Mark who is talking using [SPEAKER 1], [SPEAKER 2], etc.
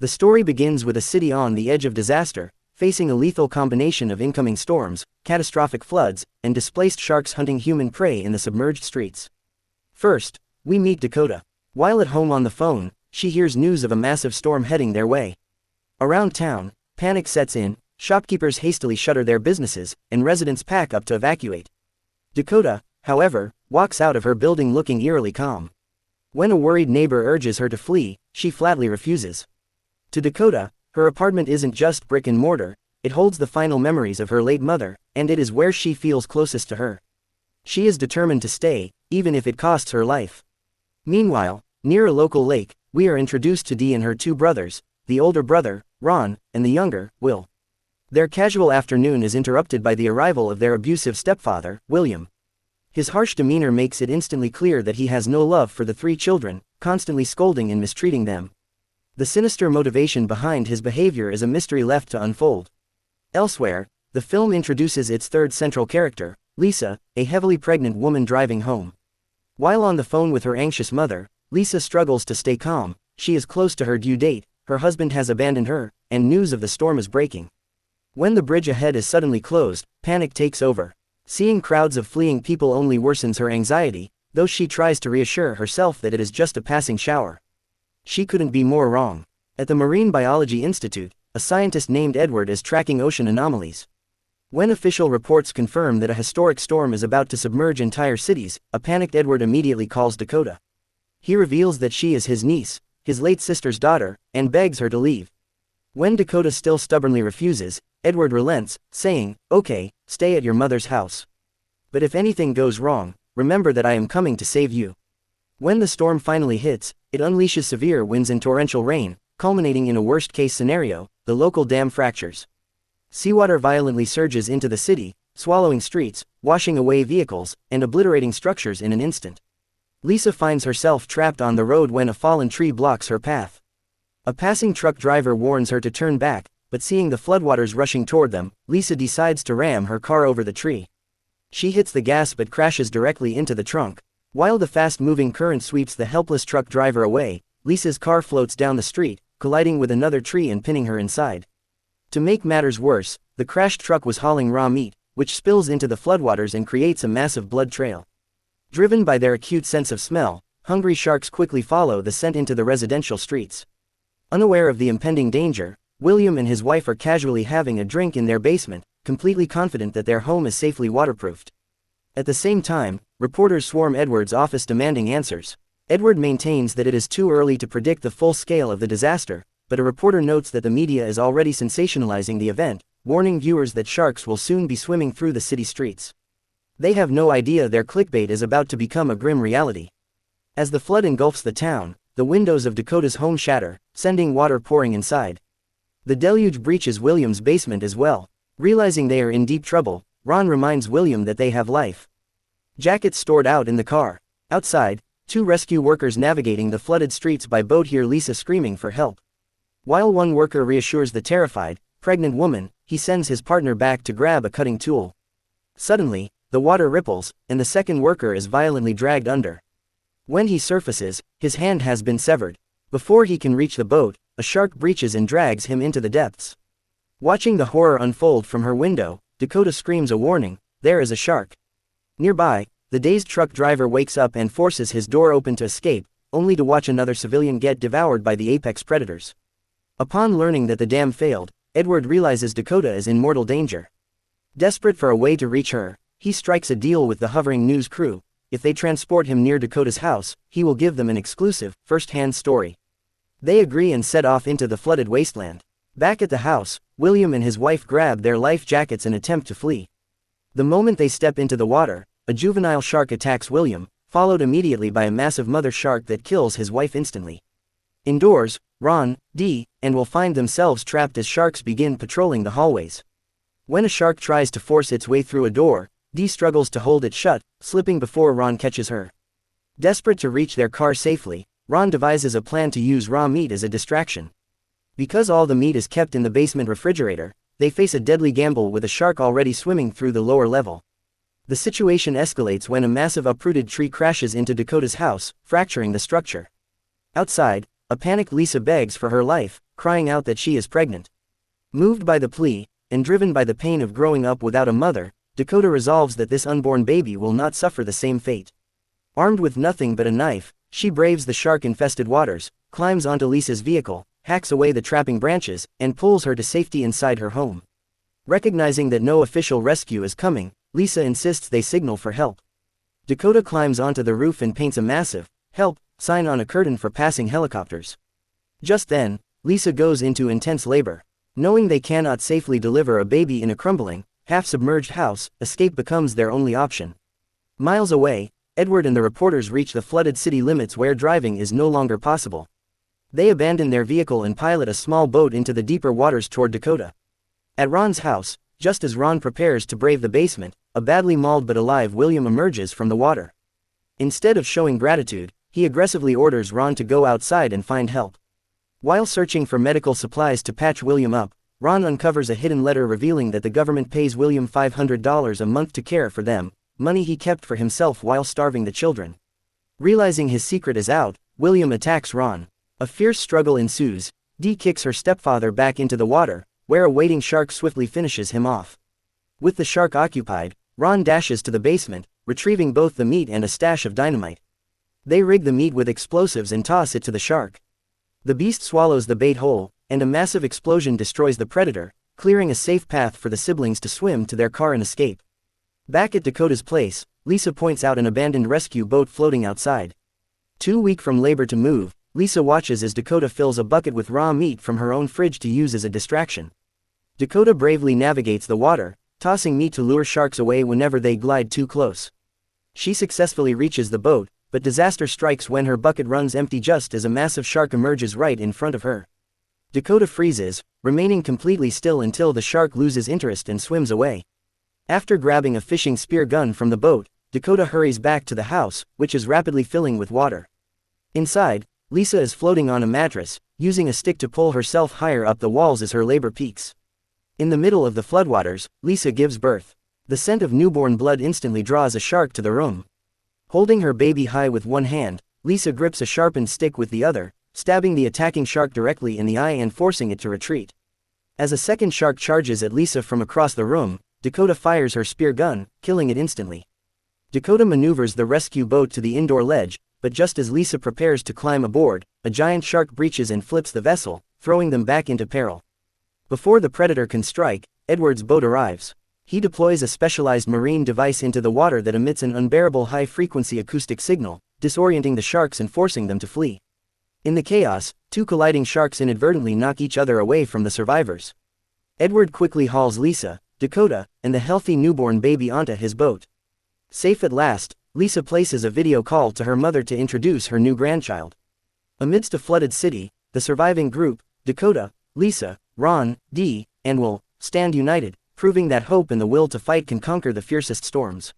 [SPEAKER 1] The story begins with a city on the edge of disaster, facing a lethal combination of incoming storms, catastrophic floods, and displaced sharks hunting human prey in the submerged streets. First, we meet Dakota. While at home on the phone, she hears news of a massive storm heading their way. Around town, panic sets in, shopkeepers hastily shutter their businesses, and residents pack up to evacuate. Dakota, however, walks out of her building looking eerily calm. When a worried neighbor urges her to flee, she flatly refuses. To Dakota, her apartment isn't just brick and mortar, it holds the final memories of her late mother, and it is where she feels closest to her. She is determined to stay, even if it costs her life. Meanwhile, near a local lake, we are introduced to Dee and her two brothers, the older brother, Ron, and the younger, Will. Their casual afternoon is interrupted by the arrival of their abusive stepfather, William. His harsh demeanor makes it instantly clear that he has no love for the three children, constantly scolding and mistreating them. The sinister motivation behind his behavior is a mystery left to unfold. Elsewhere, the film introduces its third central character, Lisa, a heavily pregnant woman driving home. While on the phone with her anxious mother, Lisa struggles to stay calm. She is close to her due date, her husband has abandoned her, and news of the storm is breaking. When the bridge ahead is suddenly closed, panic takes over. Seeing crowds of fleeing people only worsens her anxiety, though she tries to reassure herself that it is just a passing shower. She couldn't be more wrong. At the Marine Biology Institute, a scientist named Edward is tracking ocean anomalies. When official reports confirm that a historic storm is about to submerge entire cities, a panicked Edward immediately calls Dakota. He reveals that she is his niece, his late sister's daughter, and begs her to leave. When Dakota still stubbornly refuses, Edward relents, saying, "Okay, stay at your mother's house. But if anything goes wrong, remember that I am coming to save you." When the storm finally hits, it unleashes severe winds and torrential rain, culminating in a worst-case scenario: the local dam fractures. Seawater violently surges into the city, swallowing streets, washing away vehicles, and obliterating structures in an instant. Lisa finds herself trapped on the road when a fallen tree blocks her path. A passing truck driver warns her to turn back, but seeing the floodwaters rushing toward them, Lisa decides to ram her car over the tree. She hits the gas but crashes directly into the trunk. While the fast-moving current sweeps the helpless truck driver away, Lisa's car floats down the street, colliding with another tree and pinning her inside. To make matters worse, the crashed truck was hauling raw meat, which spills into the floodwaters and creates a massive blood trail. Driven by their acute sense of smell, hungry sharks quickly follow the scent into the residential streets. Unaware of the impending danger, William and his wife are casually having a drink in their basement, completely confident that their home is safely waterproofed. At the same time, reporters swarm Edward's office demanding answers. Edward maintains that it is too early to predict the full scale of the disaster, but a reporter notes that the media is already sensationalizing the event, warning viewers that sharks will soon be swimming through the city streets. They have no idea their clickbait is about to become a grim reality. As the flood engulfs the town, the windows of Dakota's home shatter, sending water pouring inside. The deluge breaches William's basement as well. Realizing they are in deep trouble, Ron reminds William that they have life jackets stored out in the car. Outside, two rescue workers navigating the flooded streets by boat hear Lisa screaming for help. While one worker reassures the terrified, pregnant woman, he sends his partner back to grab a cutting tool. Suddenly, the water ripples, and the second worker is violently dragged under. When he surfaces, his hand has been severed. Before he can reach the boat, a shark breaches and drags him into the depths. Watching the horror unfold from her window, Dakota screams a warning, "There is a shark." Nearby, the dazed truck driver wakes up and forces his door open to escape, only to watch another civilian get devoured by the apex predators. Upon learning that the dam failed, Edward realizes Dakota is in mortal danger. Desperate for a way to reach her, he strikes a deal with the hovering news crew. If they transport him near Dakota's house, he will give them an exclusive, first-hand story. They agree and set off into the flooded wasteland. Back at the house, William and his wife grab their life jackets and attempt to flee. The moment they step into the water, a juvenile shark attacks William, followed immediately by a massive mother shark that kills his wife instantly. Indoors, Ron, Dee, and Will find themselves trapped as sharks begin patrolling the hallways. When a shark tries to force its way through a door, Dee struggles to hold it shut, slipping before Ron catches her. Desperate to reach their car safely, Ron devises a plan to use raw meat as a distraction. Because all the meat is kept in the basement refrigerator, they face a deadly gamble with a shark already swimming through the lower level. The situation escalates when a massive uprooted tree crashes into Dakota's house, fracturing the structure. Outside, a panicked Lisa begs for her life, crying out that she is pregnant. Moved by the plea, and driven by the pain of growing up without a mother, Dakota resolves that this unborn baby will not suffer the same fate. Armed with nothing but a knife, she braves the shark-infested waters, climbs onto Lisa's vehicle, hacks away the trapping branches, and pulls her to safety inside her home. Recognizing that no official rescue is coming, Lisa insists they signal for help. Dakota climbs onto the roof and paints a massive "Help" sign on a curtain for passing helicopters. Just then, Lisa goes into intense labor. Knowing they cannot safely deliver a baby in a crumbling, half-submerged house, escape becomes their only option. Miles away, Edward and the reporters reach the flooded city limits where driving is no longer possible. They abandon their vehicle and pilot a small boat into the deeper waters toward Dakota. At Ron's house, just as Ron prepares to brave the basement, a badly mauled but alive William emerges from the water. Instead of showing gratitude, he aggressively orders Ron to go outside and find help. While searching for medical supplies to patch William up, Ron uncovers a hidden letter revealing that the government pays William $500 a month to care for them, money he kept for himself while starving the children. Realizing his secret is out, William attacks Ron. A fierce struggle ensues. Dee kicks her stepfather back into the water, where a waiting shark swiftly finishes him off. With the shark occupied, Ron dashes to the basement, retrieving both the meat and a stash of dynamite. They rig the meat with explosives and toss it to the shark. The beast swallows the bait whole, and a massive explosion destroys the predator, clearing a safe path for the siblings to swim to their car and escape. Back at Dakota's place, Lisa points out an abandoned rescue boat floating outside. Too weak from labor to move, Lisa watches as Dakota fills a bucket with raw meat from her own fridge to use as a distraction. Dakota bravely navigates the water, tossing meat to lure sharks away whenever they glide too close. She successfully reaches the boat, but disaster strikes when her bucket runs empty just as a massive shark emerges right in front of her. Dakota freezes, remaining completely still until the shark loses interest and swims away. After grabbing a fishing spear gun from the boat, Dakota hurries back to the house, which is rapidly filling with water. Inside, Lisa is floating on a mattress, using a stick to pull herself higher up the walls as her labor peaks. In the middle of the floodwaters, Lisa gives birth. The scent of newborn blood instantly draws a shark to the room. Holding her baby high with one hand, Lisa grips a sharpened stick with the other, stabbing the attacking shark directly in the eye and forcing it to retreat. As a second shark charges at Lisa from across the room, Dakota fires her spear gun, killing it instantly. Dakota maneuvers the rescue boat to the indoor ledge, but just as Lisa prepares to climb aboard, a giant shark breaches and flips the vessel, throwing them back into peril. Before the predator can strike, Edward's boat arrives. He deploys a specialized marine device into the water that emits an unbearable high-frequency acoustic signal, disorienting the sharks and forcing them to flee. In the chaos, two colliding sharks inadvertently knock each other away from the survivors. Edward quickly hauls Lisa, Dakota, and the healthy newborn baby onto his boat. Safe at last, Lisa places a video call to her mother to introduce her new grandchild. Amidst a flooded city, the surviving group, Dakota, Lisa, Ron, Dee, and Will, stand united, proving that hope and the will to fight can conquer the fiercest storms.